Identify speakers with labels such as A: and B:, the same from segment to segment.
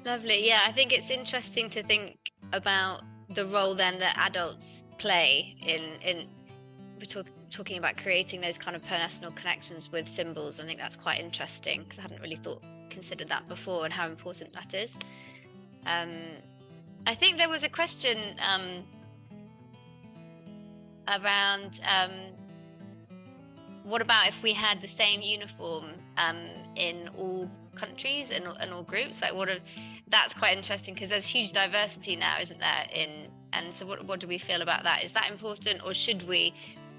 A: Lovely. Yeah, I think it's interesting to think about the role then that adults play in we're talking about creating those kind of personal connections with symbols. I think that's quite interesting because I hadn't really considered that before and how important that is. I think there was a question around what about if we had the same uniform in all countries and all groups? Like, that's quite interesting because there's huge diversity now, isn't there? And so, what do we feel about that? Is that important, or should we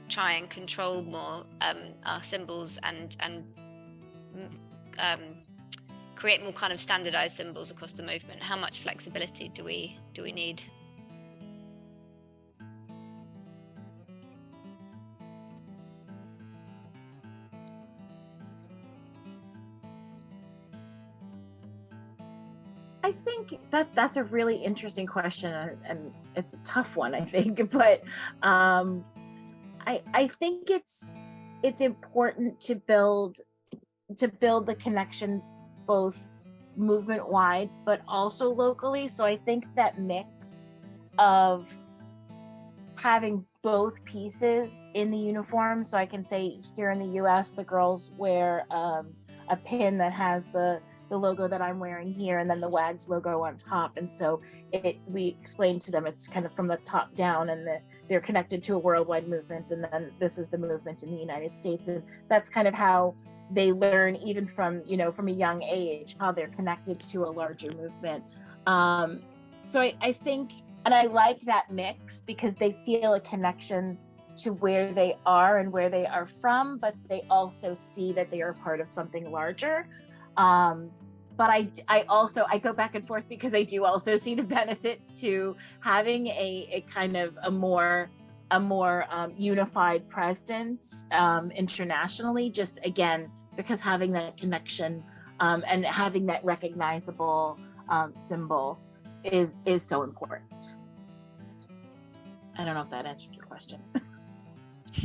A: try and control more our symbols and create more kind of standardized symbols across the movement? How much flexibility do we need?
B: I think that's a really interesting question, and it's a tough one, I think. But I think it's important to build the connection both movement wide but also locally. So I think that mix of having both pieces in the uniform. So I can say here in the US, the girls wear a pin that has the logo that I'm wearing here, and then the WAGS logo on top. And so we explained to them it's kind of from the top down, and they're connected to a worldwide movement, and then this is the movement in the United States. And that's kind of how they learn, even from a young age, how they're connected to a larger movement. So I think, and I like that mix because they feel a connection to where they are and where they are from, but they also see that they are part of something larger. But I also go back and forth because I do also see the benefit to having a kind of a more unified presence internationally, just again because having that connection and having that recognizable symbol is so important. I don't know if that answered your question.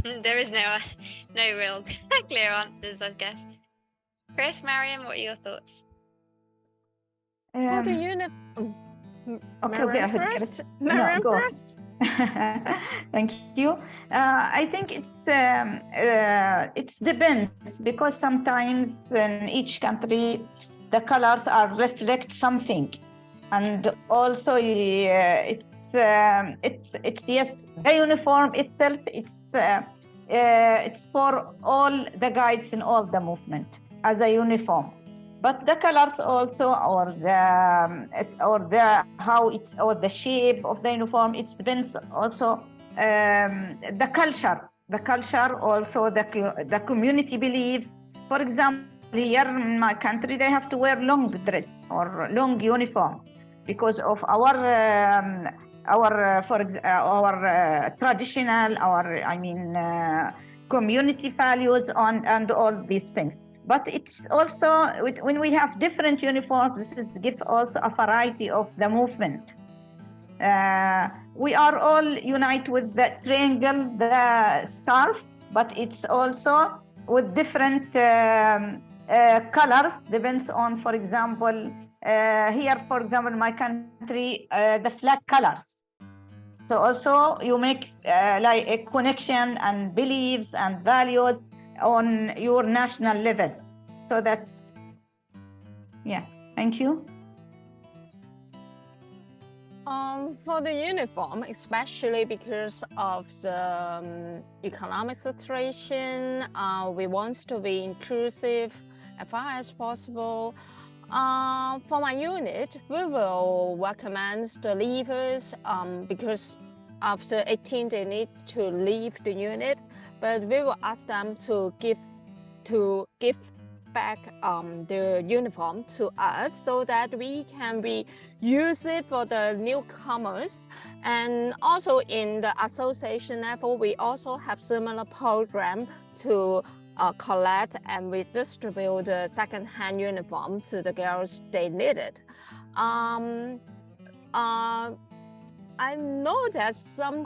A: There is no real clear answers, I guess. Chris, Mariam, what are your thoughts?
C: For the unit, Mariam first. Mariam first.
D: Thank you. I think it depends, because sometimes in each country the colors reflect something, and also it's yes, the uniform itself, it's for all the guides in all the movement as a uniform. But the colors also, or the shape of the uniform, it depends also the culture. The culture also, the community beliefs. For example, here in my country, they have to wear long dress or long uniform because of our traditional, community values and all these things. But it's also, when we have different uniforms, this gives also a variety of the movement. We are all united with the triangle, the scarf, but it's also with different colors, depends on, for example, here, for example, in my country, the flag colors. So also you make like a connection and beliefs and values on your national level. So that's, yeah, thank you.
C: For the uniform, especially because of the economic situation, we want to be inclusive as far as possible. For my unit, we will recommend the leavers because after 18 they need to leave the unit, but we will ask them to give back the uniform to us so that we can use it for the newcomers. And also in the association level, we also have similar program to collect and redistribute the second-hand uniform to the girls they need it. I know that some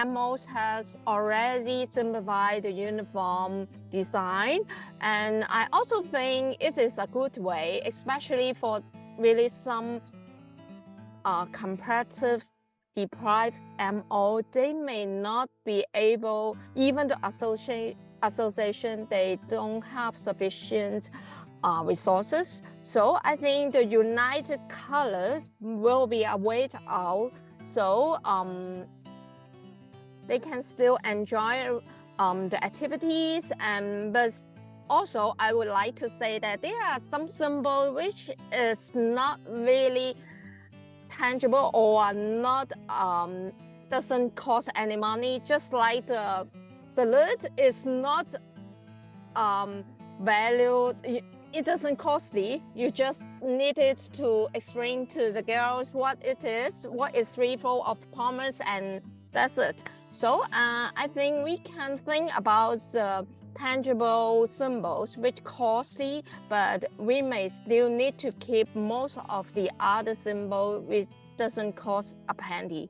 C: MOs has already simplified the uniform design, and I also think it is a good way, especially for really some comparative deprived MO, they may not be able, even the association, they don't have sufficient resources. So I think the United Colors will be a way out, so they can still enjoy the activities. But also I would like to say that there are some symbols which is not really tangible or not doesn't cost any money, just like the salute is not valued. It doesn't costly. You just needed to explain to the girls what it is, what is threefold of promise, and that's it. So I think we can think about the tangible symbols which costly, but we may still need to keep most of the other symbol which doesn't cost a penny.